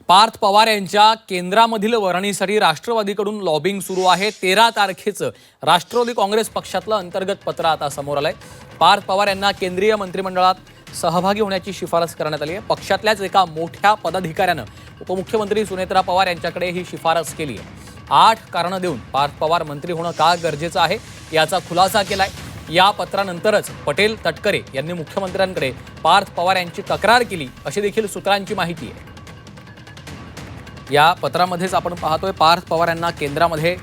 पार्थ पवार यांच्या केंद्रामधील वर्णीसाठी राष्ट्रवादीकडून लॉबिंग सुरू आहे। 13 तारखेचं राष्ट्रवादी काँग्रेस पक्षातलं अंतर्गत पत्र आता समोर आलंय। पार्थ पवार यांना केंद्रीय मंत्रिमंडळात सहभागी होण्याची शिफारस करण्यात आली आहे। पक्षातल्याच एका मोठ्या पदाधिकाऱ्यानं उपमुख्यमंत्री सुनेत्रा पवार यांच्याकडे ही शिफारस केली आहे। 8 कारणं देऊन पार्थ पवार मंत्री होणं का गरजेचं आहे याचा खुलासा केलाय। या पत्रानंतरच पटेल तटकरे यांनी मुख्यमंत्र्यांकडे पार्थ पवार यांची तक्रार केली अशी देखील सूत्रांची माहिती आहे। या पत्रामध्येच आपण पाहतोय पार्थ पवार यांना केंद्रामध्ये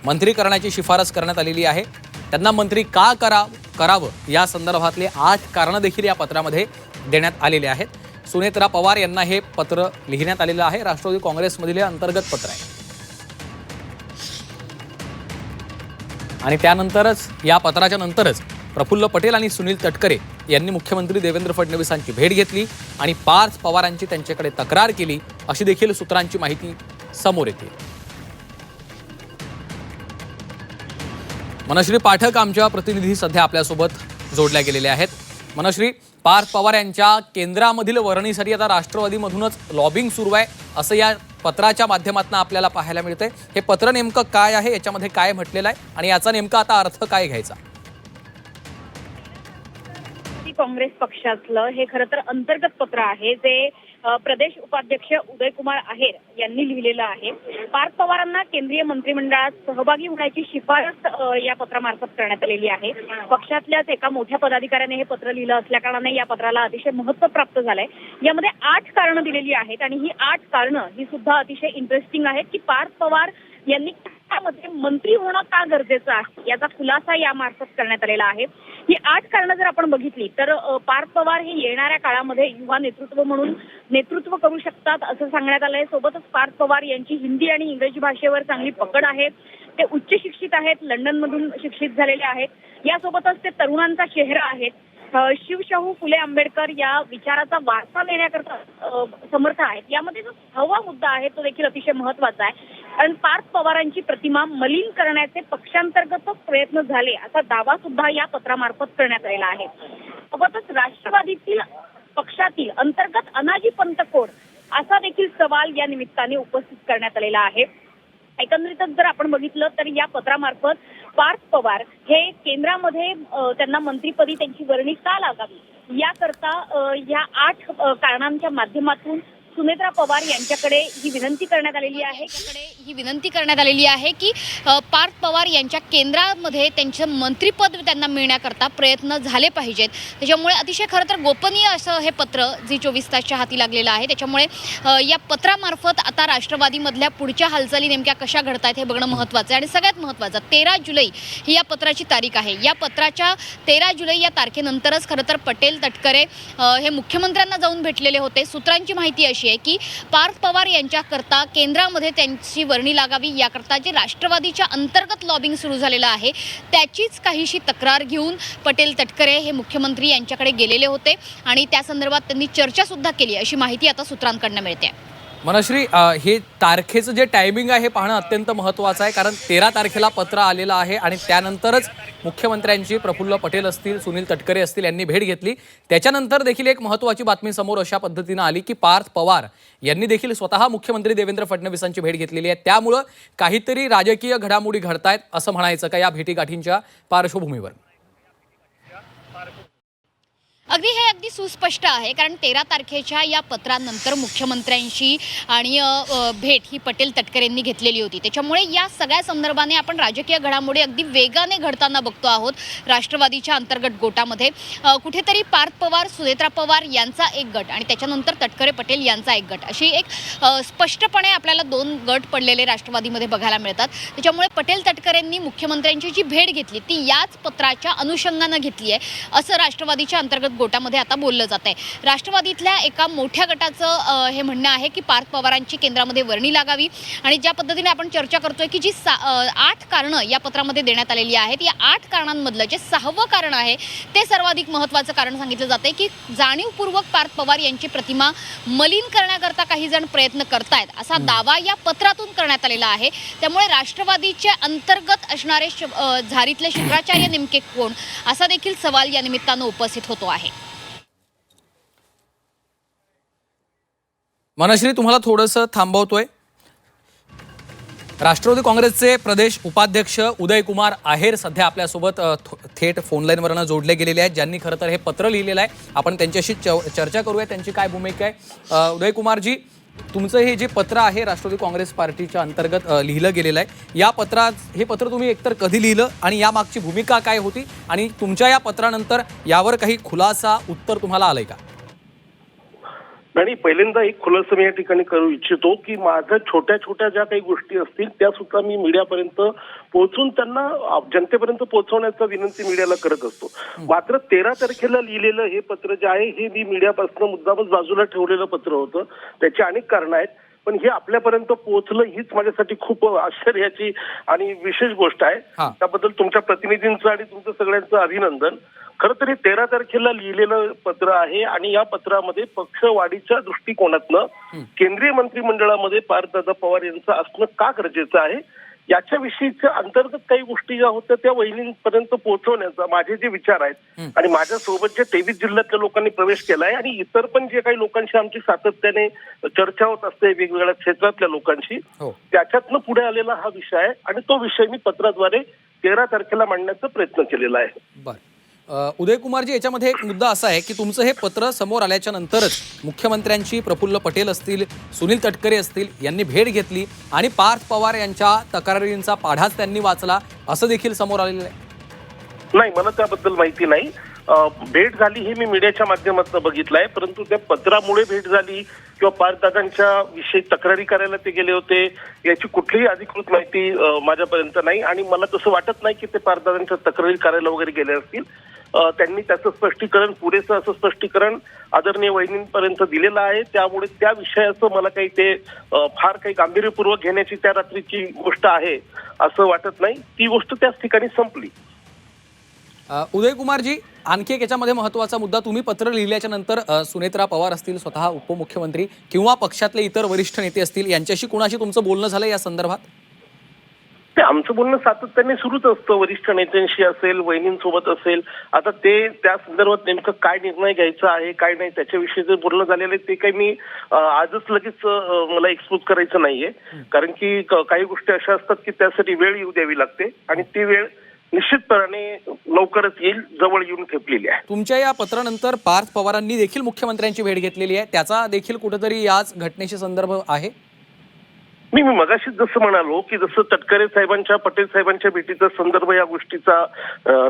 मंत्री करण्याची शिफारस करण्यात आलेली आहे। त्यांना मंत्री का करावं या संदर्भातले 8 कारणं देखील या पत्रामध्ये देण्यात आलेले आहेत। सुनेत्रा पवार यांना हे पत्र लिहिण्यात आलेलं आहे। राष्ट्रवादी काँग्रेसमधील हे अंतर्गत पत्र आहे आणि त्यानंतरच या पत्राच्या नंतरच प्रफुल्ल पटेल आणि सुनील तटकरे यांनी मुख्यमंत्री देवेंद्र फडणवीसांची भेट घेतली आणि पार्थ पवारांची त्यांच्याकडे तक्रार केली अशी देखील सूत्रांची माहिती समोर येते। मनश्री पाठक आमच्या प्रतिनिधी सध्या आपल्यासोबत जोडल्या गेलेल्या आहेत। मनश्री, पार्थ पवार यांच्या केंद्रामधील वर्णीसाठी आता राष्ट्रवादीमधूनच लॉबिंग सुरू आहे असं या पत्राच्या माध्यमातून आपल्याला पाहायला मिळतंय। हे पत्र नेमकं काय आहे, याच्यामध्ये काय म्हटलेलं आहे आणि याचा नेमका आता अर्थ काय घ्यायचा? काँग्रेस पक्षातलं हे खरं तर अंतर्गत पत्र आहे जे प्रदेश उपाध्यक्ष उदयकुमार आहेर यांनी लिहिलेलं आहे। पार्थ पवारांना केंद्रीय मंत्रिमंडळात सहभागी होण्याची शिफारस या पत्रामार्फत करण्यात आलेली आहे। पक्षातल्याच एका मोठ्या पदाधिकाऱ्याने हे पत्र लिहिलं असल्याकारणाने या पत्राला अतिशय महत्त्व प्राप्त झालंय। यामध्ये 8 कारणं दिलेली आहेत आणि ही 8 कारणं ही सुद्धा अतिशय इंटरेस्टिंग आहेत की पार्थ पवार यांनी मध्ये मंत्री होणं का गरजेचं आहे याचा खुलासा यामार्फत करण्यात आलेला आहे। ही 8 कारणं जर आपण बघितली तर पार्थ पवार हे येणाऱ्या काळामध्ये युवा नेतृत्व म्हणून नेतृत्व करू शकतात असं सांगण्यात आलंय। सोबतच पार्थ पवार यांची हिंदी आणि इंग्रजी भाषेवर चांगली पकड आहे। ते उच्च शिक्षित आहेत, लंडनमधून शिक्षित झालेले आहेत। यासोबतच ते तरुणांचा चेहरा आहेत। शिवशाहू फुले आंबेडकर या विचाराचा वारसा नेण्याकरता समर्थ आहेत। यामध्ये जो 6वा मुद्दा आहे तो देखील अतिशय महत्त्वाचा आहे कारण पार्थ पवारांची प्रतिमा मलिन करण्याचे पक्षांतर्गत प्रयत्न झाले असा दावा सुद्धा या पत्रामार्फत करण्यात आलेला आहे। सोबतच राष्ट्रवादीतील पक्षातील अंतर्गत अनाजीपंत कोण असा देखील सवाल या निमित्ताने उपस्थित करण्यात आलेला आहे। एकंदरीतच जर आपण बघितलं तर या पत्रामार्फत पार्थ पवार हे केंद्रामध्ये त्यांना मंत्रिपदी त्यांची वर्णी का लागावी याकरता या 8 कारणांच्या माध्यमातून सुनेत्रा पवार यांच्याकडे ही विनंती करण्यात आलेली आहे की पार्थ पवार यांच्या केंद्रामध्ये त्यांचं मंत्रिपद त्यांना मिळण्याकरता प्रयत्न झाले पाहिजेत। त्याच्यामुळे अतिशय खरं तर गोपनीय असं हे पत्र झी24 तासच्या हाती लागलेलं आहे। त्याच्यामुळे या पत्रामार्फत आता राष्ट्रवादीमधल्या पुढच्या हालचाली नेमक्या कशा घडत आहेत हे बघणं महत्त्वाचं आहे। आणि सगळ्यात महत्त्वाचं 13 जुलै ही या पत्राची तारीख आहे। या पत्राच्या 13 जुलै या तारखेनंतरच खरं तर पटेल तटकरे हे मुख्यमंत्र्यांना जाऊन भेटलेले होते। सूत्रांची माहिती अशी आहे की पार्थ पवार यांच्याकरता केंद्रामध्ये त्यांची वर्णी लागावी याकरता जे राष्ट्रवादीच्या अंतर्गत लॉबिंग सुरू झालेलं आहे त्याचीच काहीशी तक्रार घेऊन पटेल तटकरे हे मुख्यमंत्री यांच्याकडे गेलेले होते आणि त्या संदर्भात त्यांनी चर्चा सुद्धा केली अशी माहिती आता सूत्रांकडून मिळते। मनश्री, हे तारखेचं जे टायमिंग आहे हे पाहणं अत्यंत महत्त्वाचं आहे कारण 13 तारखेला पत्र आलेलं आहे आणि त्यानंतरच मुख्यमंत्र्यांची प्रफुल्ल पटेल असतील, सुनील तटकरे असतील यांनी भेट घेतली। त्याच्यानंतर देखील एक महत्त्वाची बातमी समोर अशा पद्धतीनं आली की पार्थ पवार यांनी देखील स्वतः मुख्यमंत्री देवेंद्र फडणवीसांची भेट घेतलेली आहे। त्यामुळं काहीतरी राजकीय घडामोडी घडतायत असं म्हणायचं का या भेटीगाठींच्या पार्श्वभूमीवर? अगदी सुस्पष्ट आहे कारण 13 तारखेच्या या पत्रानंतर मुख्यमंत्र्यांशी आणि भेट ही पटेल तटकरेंनी घेतलेली होती। त्याच्यामुळे या सगळ्या संदर्भाने आपण राजकीय घडामोडी अगदी वेगाने घडताना बघतो आहोत। राष्ट्रवादीच्या अंतर्गत गोटामध्ये कुठेतरी पार्थ पवार, सुनेत्रा पवार यांचा एक गट आणि त्याच्यानंतर तटकरे पटेल यांचा एक गट अशी एक स्पष्टपणे आपल्याला 2 गट पडलेले राष्ट्रवादीमध्ये बघायला मिळतात। त्याच्यामुळे पटेल तटकरेंनी मुख्यमंत्र्यांची जी भेट घेतली ती याच पत्राच्या अनुषंगाने घेतली आहे असं राष्ट्रवादीच्या अंतर्गत गोटामध्ये आता बोललं जात आहे। राष्ट्रवादीतल्या एका मोठ्या गटाचं हे म्हणणं आहे की पार्थ पवारांची केंद्रामध्ये वर्णी लागावी आणि ज्या पद्धतीने आपण चर्चा करतोय की जी 8 कारणं या पत्रामध्ये देण्यात आलेली आहेत या 8 कारणांमधलं जे 6वं कारण आहे ते सर्वाधिक महत्त्वाचं कारण सांगितलं जातंय की जाणीवपूर्वक पार्थ पवार यांची प्रतिमा मलिन करण्याकरता काही जण प्रयत्न करतायत असा दावा या पत्रातून करण्यात आलेला आहे। त्यामुळे राष्ट्रवादीच्या अंतर्गत असणारे झारीतले शुक्राचार्य नेमके कोण असा देखील सवाल या निमित्तानं उपस्थित होतो आहे। मनश्री, तुम्हाला थोडंसं थांबवतोय. राष्ट्रवादी काँग्रेसचे प्रदेश उपाध्यक्ष उदयकुमार आहेर सध्या आपल्यासोबत थेट फोनलाईनवरनं जोडले गेलेले आहेत, ज्यांनी खरं तर हे पत्र लिहिलेलं आहे. आपण त्यांच्याशी चर्चा करूया, त्यांची काय भूमिका आहे. उदयकुमारजी, तुमचं हे जे पत्र आहे राष्ट्रवादी काँग्रेस पार्टीच्या अंतर्गत लिहिलं गेलेलं आहे, या पत्रात हे पत्र तुम्ही एकतर कधी लिहिलं आणि यामागची भूमिका काय होती, आणि तुमच्या या पत्रानंतर यावर काही खुलासा उत्तर तुम्हाला आलंय का? आणि पहिल्यांदा एक खुलासा मी या ठिकाणी करू इच्छितो की माझ्या छोट्या छोट्या ज्या काही गोष्टी असतील त्या सुद्धा मी मीडियापर्यंत पोहोचून त्यांना जनतेपर्यंत पोहोचवण्याचा विनंती मीडियाला करत असतो. मात्र 13 तारखेला लिहिलेलं हे पत्र जे आहे हे मी मीडियापासून मुद्दामच बाजूला ठेवलेलं पत्र होतं. त्याची अनेक कारणं आहेत, पण हे आपल्यापर्यंत पोहोचलं हीच माझ्यासाठी खूप आश्चर्याची आणि विशेष गोष्ट आहे. त्याबद्दल तुमच्या प्रतिनिधींचं आणि तुमचं सगळ्यांचं अभिनंदन. खरं तर हे 13 तारखेला लिहिलेलं पत्र आहे आणि या पत्रामध्ये पक्षवाढीच्या दृष्टिकोनातनं केंद्रीय मंत्रिमंडळामध्ये पार्थदादा पवार यांचं असणं का गरजेचं आहे याच्याविषयीच्या अंतर्गत काही गोष्टी ज्या होत्या त्या वहिनींपर्यंत पोहोचवण्याचा माझे जे विचार आहेत आणि माझ्या सोबत जे 23 जिल्ह्यातल्या लोकांनी प्रवेश केलाय आणि इतर पण जे काही लोकांशी आमची सातत्याने चर्चा होत असते वेगवेगळ्या क्षेत्रातल्या लोकांशी, त्याच्यातनं पुढे आलेला हा विषय आहे आणि तो विषय मी पत्राद्वारे 13 तारखेला मांडण्याचा प्रयत्न केलेला आहे. बरं, उदयकुमारजी, याच्यामध्ये एक मुद्दा असा आहे की तुमचं हे पत्र समोर आल्याच्या नंतरच मुख्यमंत्र्यांची प्रफुल्ल पटेल असतील, सुनील तटकरे असतील यांनी भेट घेतली आणि पार्थ पवार यांच्या तक्रारींचा पाढाच त्यांनी वाचला असं देखील समोर आलेलं आहे. नाही, मला त्याबद्दल माहिती नाही. भेट झाली हे मी मीडियाच्या माध्यमातून बघितलंय, परंतु त्या पत्रामुळे भेट झाली किंवा पार्थदादांच्या विषयी तक्रारी करायला ते गेले होते याची कुठलीही अधिकृत माहिती माझ्यापर्यंत नाही आणि मला तसं वाटत नाही की ते पार्थदादांच्या तक्रारी करायला वगैरे गेले असतील. त्यांनी त्याचं स्पष्टीकरण, पुरेसं असं स्पष्टीकरण आदरणीय वहिनींपर्यंत दिलेलं आहे. त्यामुळे त्या विषयाचं मला काही ते फार काही गांभीर्यपूर्वक घेण्याची त्या रात्रीची गोष्ट आहे असं वाटत नाही. ती गोष्ट त्याच ठिकाणी संपली. उदयकुमारजी, आणखी एक याच्यामध्ये महत्त्वाचा मुद्दा, तुम्ही पत्र लिहिल्याच्या नंतर सुनेत्रा पवार असतील, स्वतः उपमुख्यमंत्री किंवा पक्षातले इतर वरिष्ठ नेते असतील, यांच्याशी कुणाशी तुमचं बोलणं झालं या संदर्भात? ते आमचं बोलणं सातत्याने सुरूच असतं, वरिष्ठ नेत्यांशी असेल, वहिनींसोबत असेल. आता ते त्या संदर्भात नेमकं काय निर्णय घ्यायचा आहे काय नाही त्याच्याविषयी जे बोलणं झालेलं आहे ते काही मी आजच लगेच मला एक्सपोज करायचं नाहीये, कारण की काही गोष्टी अशा असतात की त्यासाठी वेळ येऊ द्यावी लागते आणि ती वेळ निश्चितपणे लवकरच येईल, जवळ येऊन ठेपलेली आहे. तुमच्या या पत्रानंतर पार्थ पवारांनी देखील मुख्यमंत्र्यांची भेट घेतलेली आहे, त्याचा देखील कुठेतरी याच घटनेशी संदर्भ आहे? मी मगाशीच जसं म्हणालो की जसं तटकरे साहेबांच्या, पटेल साहेबांच्या भेटीचा संदर्भ या गोष्टीचा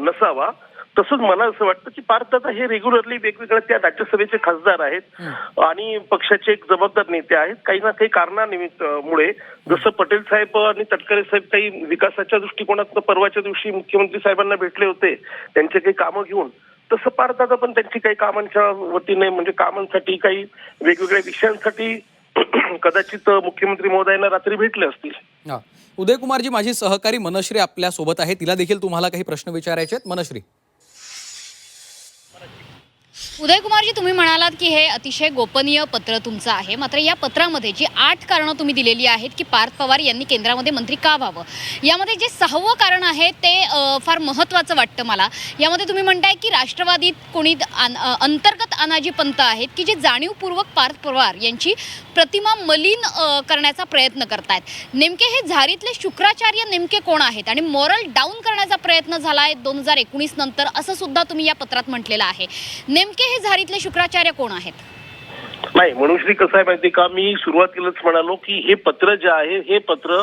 नसावा, तसंच मला असं वाटतं की पार्थदादा हे रेग्युलरली वेगवेगळ्या त्या राज्यसभेचे खासदार आहेत आणि पक्षाचे एक जबाबदार नेते आहेत. काही ना काही कारणामुळे जसं पटेल साहेब आणि तटकरे साहेब काही विकासाच्या दृष्टिकोनातून परवाच्या दिवशी मुख्यमंत्री साहेबांना भेटले होते त्यांचे काही कामं घेऊन, तसं पार्थदादा पण त्यांची काही कामांच्या वतीने म्हणजे कामांसाठी काही वेगवेगळ्या विषयांसाठी कदाचित मुख्यमंत्री महोदयांना रात्री भेटले असतील. उदयकुमारजी, माझी सहकारी मनश्री आपल्या सोबत आहे, तिला देखील तुम्हाला काही प्रश्न विचारायचे आहेत. मनश्री. उदयकुमारजी, तुम्ही म्हणालात की हे अतिशय गोपनीय पत्र तुमचं आहे, मात्र या पत्रामध्ये जी 8 कारणं तुम्ही दिलेली आहेत की पार्थ पवार यांनी केंद्रामध्ये मंत्री का व्हावं, यामध्ये जे 6वं कारण आहे ते फार महत्त्वाचं वाटतं मला. यामध्ये तुम्ही म्हणताय की राष्ट्रवादीत कोणी अंतर्गत अनाजी पंत आहेत की जे जाणीवपूर्वक पार्थ पवार यांची प्रतिमा मलिन करण्याचा प्रयत्न करतायत. नेमके हे झारीतले शुक्राचार्य नेमके कोण आहेत आणि मॉरल डाऊन करण्याचा प्रयत्न झाला आहे 2019 नंतर, असं सुद्धा तुम्ही या पत्रात म्हटलेलं आहे. नेमके हे झारीतले शुक्राचार्य कोण आहेत? नाही, मनुश्री, कसं आहे माहिती का, मी सुरुवातीलाच म्हणालो की हे पत्र जे आहे हे पत्र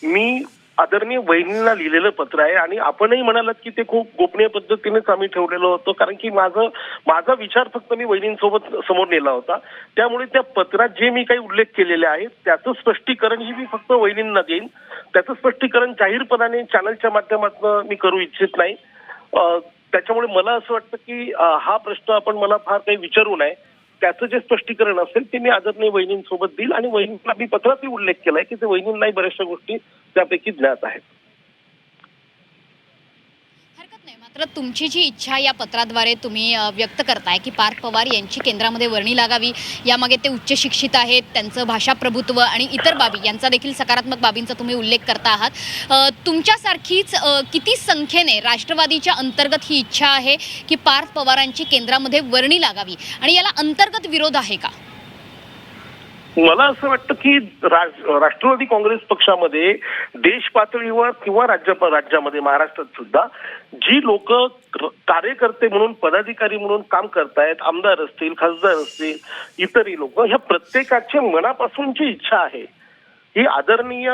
मी आदरणीय वहिनींना लिहिलेलं पत्र आहे आणि आपणही म्हणालात की ते खूप गोपनीय पद्धतीनेच आम्ही ठेवलेलं होतं, कारण की माझा विचार फक्त मी वहिनींसोबत समोर नेला होता. त्यामुळे त्या पत्रात जे मी काही उल्लेख केलेले आहेत त्याचं स्पष्टीकरण ही मी फक्त वहिनींना देईन. त्याचं स्पष्टीकरण जाहीरपणाने चॅनलच्या माध्यमातून मी करू इच्छित नाही. त्याच्यामुळे मला असं वाटतं की हा प्रश्न आपण मला फार काही विचारू नये. त्याचं जे स्पष्टीकरण असेल ते मी आदरणीय वहिनींसोबत देईल आणि वहिनींना मी पत्रातही उल्लेख केलाय की ते वहिनींनाही बऱ्याचशा गोष्टी त्यापैकी ज्ञात आहेत. हरकत नाही, मात्र तुमची जी इच्छा या पत्राद्वारे तुम्ही व्यक्त करताय की पार्थ पवार यांची केंद्रामध्ये वर्णी लागावी, यामागे ते उच्च शिक्षित आहेत, त्यांचं भाषा प्रभुत्व आणि इतर बाबी यांचा देखील सकारात्मक बाबींचा तुम्ही उल्लेख करता आहात. तुमच्यासारखीच किती संख्येने राष्ट्रवादीच्या अंतर्गत ही इच्छा आहे की पार्थ पवारांची केंद्रामध्ये वर्णी लागावी आणि याला अंतर्गत विरोध आहे का? मला असं वाटतं की राष्ट्रवादी काँग्रेस पक्षामध्ये देश पातळीवर किंवा राज्यामध्ये महाराष्ट्रात सुद्धा जी लोक कार्यकर्ते म्हणून पदाधिकारी म्हणून काम करतायत, आमदार असतील, खासदार असतील, इतरही लोक, ह्या प्रत्येकाच्या मनापासूनची इच्छा आहे ही आदरणीय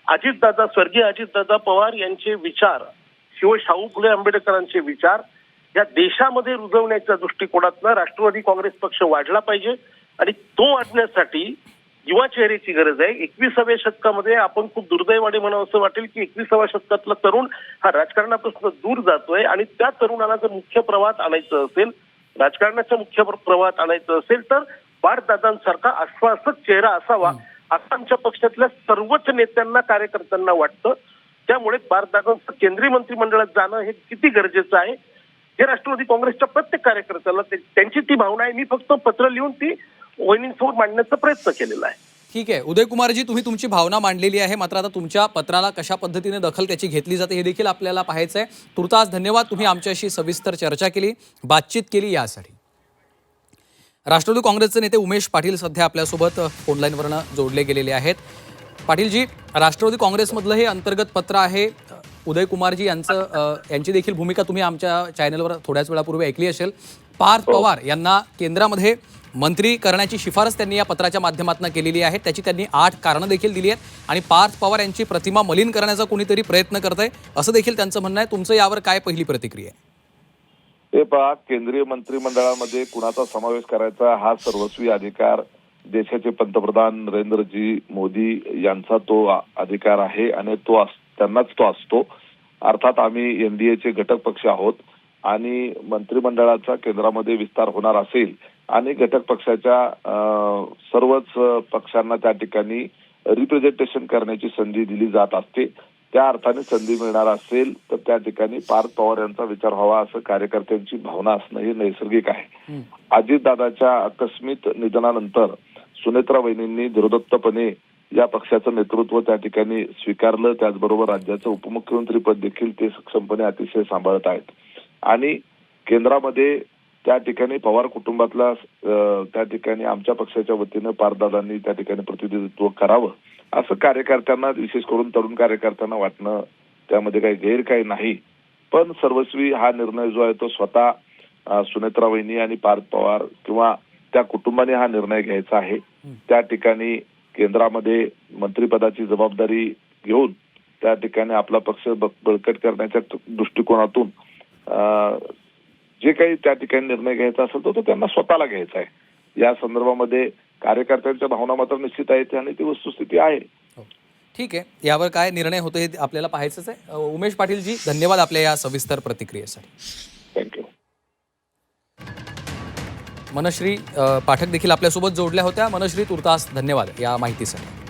स्वर्गीय अजितदादा पवार यांचे विचार, शाहू फुले आंबेडकरांचे विचार या देशामध्ये रुजवण्याच्या दृष्टिकोनातनं राष्ट्रवादी काँग्रेस पक्ष वाढला पाहिजे. आणि तो वाढण्यासाठी युवा चेहऱ्याची गरज आहे. 21व्या शतकामध्ये आपण खूप दुर्दैवाने म्हणावं असं वाटेल की 21व्या शतकातला तरुण हा राजकारणापासून दूर जातोय आणि त्या तरुणाला जर मुख्य प्रवाहात आणायचं असेल, राजकारणाच्या मुख्य प्रवाहात आणायचं असेल तर पार्थदादांसारखा आश्वासक चेहरा असावा असं आमच्या पक्षातल्या सर्वच नेत्यांना, कार्यकर्त्यांना वाटतं. त्यामुळे पार्थदादांचं केंद्रीय मंत्रिमंडळात जाणं हे किती गरजेचं आहे हे राष्ट्रवादी काँग्रेसच्या प्रत्येक कार्यकर्त्याला त्यांची ती भावना आहे. मी फक्त पत्र लिहून ती वहिनींसमोर मांडण्याचा प्रयत्न केलेला आहे. ठीक आहे उदय कुमारजी, तुम्ही तुमची भावना मांडलेली आहे, मात्र आता तुमच्या पत्राला कशा पद्धतीने दखल त्याची घेतली जाते हे देखील आपल्याला पाहायचं आहे. तुर्तास धन्यवाद, तुम्ही आमच्याशी सविस्तर चर्चा केली, बातचीत केली यासाठी. राष्ट्रवादी काँग्रेसचे नेते उमेश पाटील सध्या आपल्यासोबत फोनलाईनवरनं जोडले गेलेले आहेत. पाटीलजी, राष्ट्रवादी काँग्रेसमधलं हे अंतर्गत पत्र आहे. उदय कुमारजी यांची देखील भूमिका तुम्ही आमच्या चॅनलवर थोड्याच वेळापूर्वी ऐकली असेल. पार्थ पवार यांना केंद्रामध्ये मंत्री करण्याची शिफारस त्यांनी या पत्राच्या माध्यमातून केलेली आहे. त्याची त्यांनी 8 कारणं देखील दिली आहेत आणि पार्थ पवार यांची प्रतिमा मलिन करण्याचा कोणीतरी प्रयत्न करतंय असं देखील त्यांचं म्हणणं आहे. तुमचं यावर काय पहिली प्रतिक्रिया आहे? हे पहा, केंद्रीय मंत्रिमंडळामध्ये कुणाचा समावेश करायचा हा सर्वस्वी अधिकार देशाचे पंतप्रधान नरेंद्रजी मोदी यांचा तो अधिकार आहे आणि त्यांनाच तो असतो. अर्थात आम्ही एनडीएचे घटक पक्ष आहोत आणि मंत्रिमंडळाचा केंद्रामध्ये विस्तार होणार असेल आणि घटक पक्षाच्या सर्वच पक्षांना त्या ठिकाणी रिप्रेझेंटेशन करण्याची संधी दिली जात असते. त्या अर्थाने संधी मिळणार असेल तर त्या ठिकाणी पार्थ पवार यांचा विचार व्हावा असं कार्यकर्त्यांची भावना असणं हे नैसर्गिक आहे. अजितदादाच्या आकस्मिक निधनानंतर सुनेत्रा वहिनींनी धीरोदत्तपणे या पक्षाचं नेतृत्व त्या ठिकाणी स्वीकारलं. त्याचबरोबर राज्याचं उपमुख्यमंत्रीपद देखील ते सक्षमपणे अतिशय सांभाळत आहेत आणि केंद्रामध्ये त्या ठिकाणी पवार कुटुंबातला त्या ठिकाणी आमच्या पक्षाच्या वतीनं पार्थदादांनी त्या ठिकाणी प्रतिनिधित्व करावं असं कार्यकर्त्यांना, विशेष करून तरुण कार्यकर्त्यांना वाटणं त्यामध्ये काही गैर काही नाही. पण सर्वस्वी हा निर्णय जो आहे तो स्वतः सुनेत्रा वहिनी आणि पार्थ पवार किंवा त्या कुटुंबाने हा निर्णय घ्यायचा आहे. त्या ठिकाणी केंद्रामध्ये मंत्रिपदाची जबाबदारी घेऊन त्या ठिकाणी आपला पक्ष बळकट करण्याच्या दृष्टिकोनातून जे काही त्या ठिकाणी निर्णय घ्यायचा असेल तो त्यांना स्वतःला घ्यायचा आहे. या संदर्भामध्ये कार्यकर्त्यांच्या भावना मात्र निश्चित आहेत आणि ती वस्तुस्थिती आहे. ठीक आहे, यावर काय निर्णय होतो हे आपल्याला पाहायचंच आहे. उमेश पाटीलजी, धन्यवाद आपल्या या सविस्तर प्रतिक्रियेसाठी. थँक्यू. मनश्री पाठक देखील आपल्यासोबत जोडल्या होत्या. मनश्री, तुर्तास धन्यवाद या माहितीसाठी.